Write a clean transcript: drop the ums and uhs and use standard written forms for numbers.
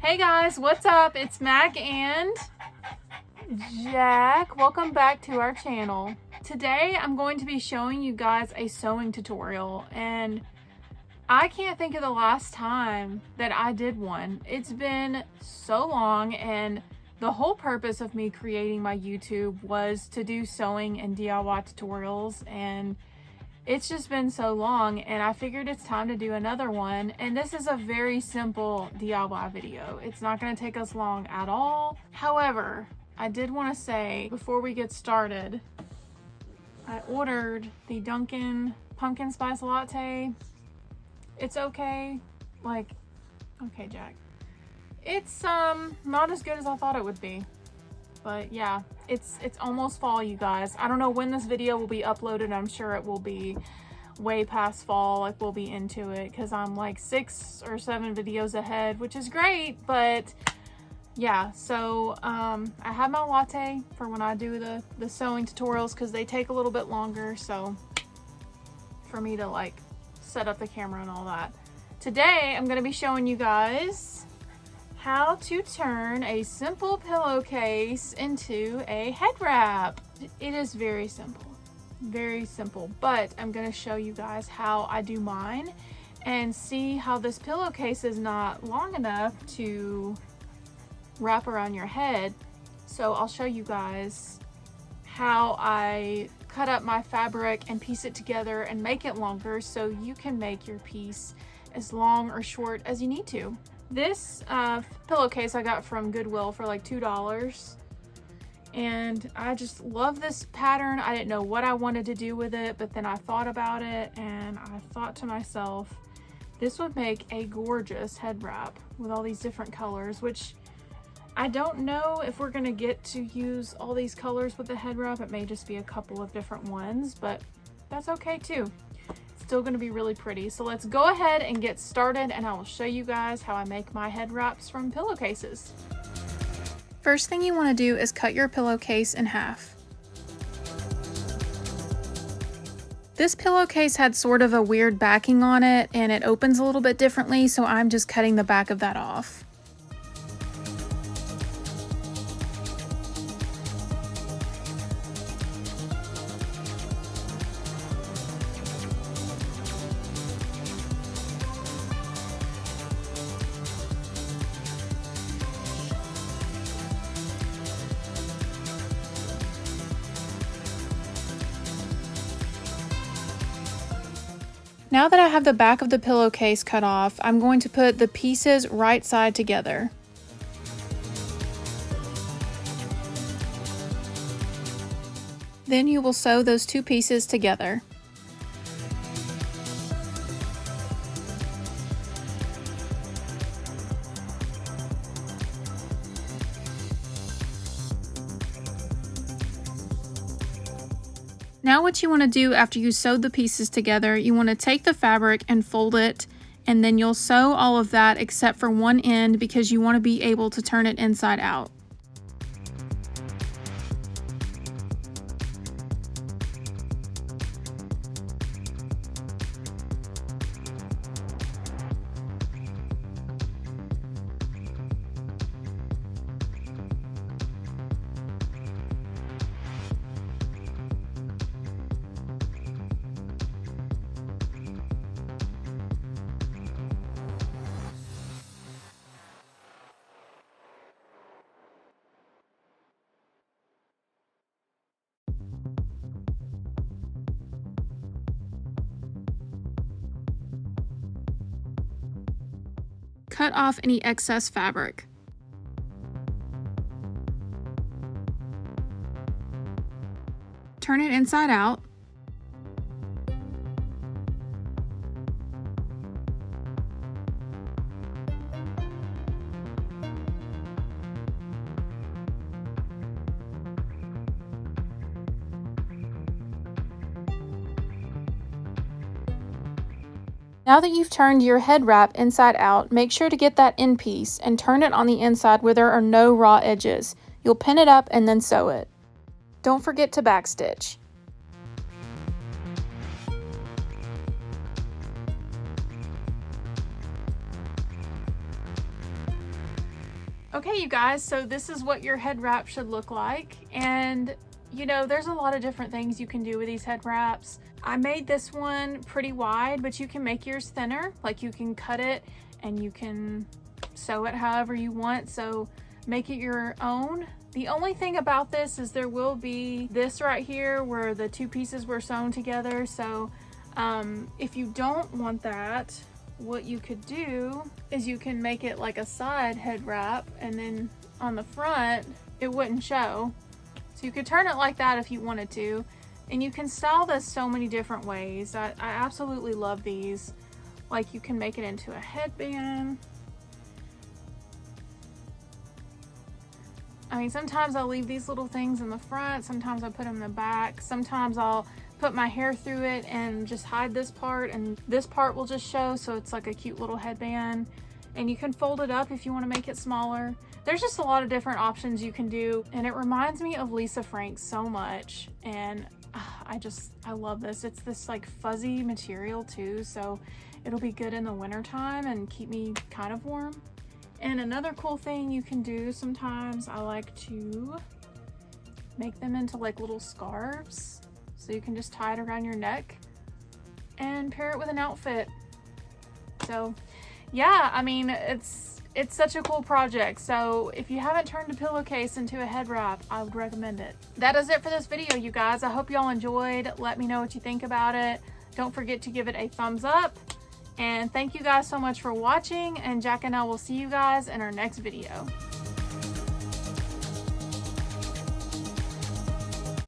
Hey guys, what's up? It's Mac and Jack. Welcome back to our channel. Today I'm going to be showing you guys a sewing tutorial, and I can't think of the last time that I did one. It's been so long, and the whole purpose of me creating my YouTube was to do sewing and DIY tutorials, and it's just been so long, and I figured it's time to do another one. And this is a very simple DIY video. It's not going to take us long at all. However, I did want to say before we get started, I ordered the Dunkin' pumpkin spice latte. It's okay. Okay, Jack. It's not as good as I thought it would be. But yeah, it's almost fall, you guys. I don't know when this video will be uploaded. I'm sure it will be way past fall. Like, we'll be into it because I'm like 6 or 7 videos ahead, which is great. But yeah, so I have my latte for when I do the sewing tutorials because they take a little bit longer. So for me to like set up the camera and all that. Today, I'm going to be showing you guys how to turn a simple pillowcase into a head wrap. It is very simple, but I'm going to show you guys how I do mine and see how this pillowcase is not long enough to wrap around your head. So I'll show you guys how I cut up my fabric and piece it together and make it longer so you can make your piece as long or short as you need to. This pillowcase I got from Goodwill for like $2, and I just love this pattern. I didn't know what I wanted to do with it, but then I thought about it and I thought to myself, this would make a gorgeous head wrap with all these different colors, which I don't know if we're gonna get to use all these colors with the head wrap. It may just be a couple of different ones, but that's okay too. Still going to be really pretty. So let's go ahead and get started, and I will show you guys how I make my head wraps from pillowcases. First thing you want to do is cut your pillowcase in half. This pillowcase had sort of a weird backing on it, and it opens a little bit differently, so I'm just cutting the back of that off. Now that I have the back of the pillowcase cut off, I'm going to put the pieces right side together. Then you will sew those two pieces together. Now what you want to do after you sew the pieces together, you want to take the fabric and fold it, and then you'll sew all of that except for one end because you want to be able to turn it inside out. Cut off any excess fabric. Turn it inside out. Now that you've turned your head wrap inside out, make sure to get that end piece and turn it on the inside where there are no raw edges. You'll pin it up and then sew it. Don't forget to backstitch. Okay, you guys, so this is what your head wrap should look like. And you know, there's a lot of different things you can do with these head wraps. I made this one pretty wide, but you can make yours thinner. Like you can cut it and you can sew it however you want. So make it your own. The only thing about this is there will be this right here where the two pieces were sewn together. So if you don't want that, what you could do is you can make it like a side head wrap, and then on the front it wouldn't show. So you could turn it like that if you wanted to, and you can style this so many different ways. I absolutely love these. Like you can make it into a headband. I mean, sometimes I'll leave these little things in the front, sometimes I put them in the back, sometimes I'll put my hair through it and just hide this part, and this part will just show, so it's like a cute little headband. And you can fold it up if you want to make it smaller. There's just a lot of different options you can do, and it reminds me of Lisa Frank so much, and I love this. It's this like fuzzy material too, so it'll be good in the winter time and keep me kind of warm. And another cool thing you can do sometimes, I like to make them into like little scarves. So you can just tie it around your neck and pair it with an outfit. So yeah, I mean, it's such a cool project. So if you haven't turned a pillowcase into a head wrap, I would recommend it. That is it for this video, you guys. I hope y'all enjoyed. Let me know what you think about it. Don't forget to give it a thumbs up. And thank you guys so much for watching, and Jack and I will see you guys in our next video.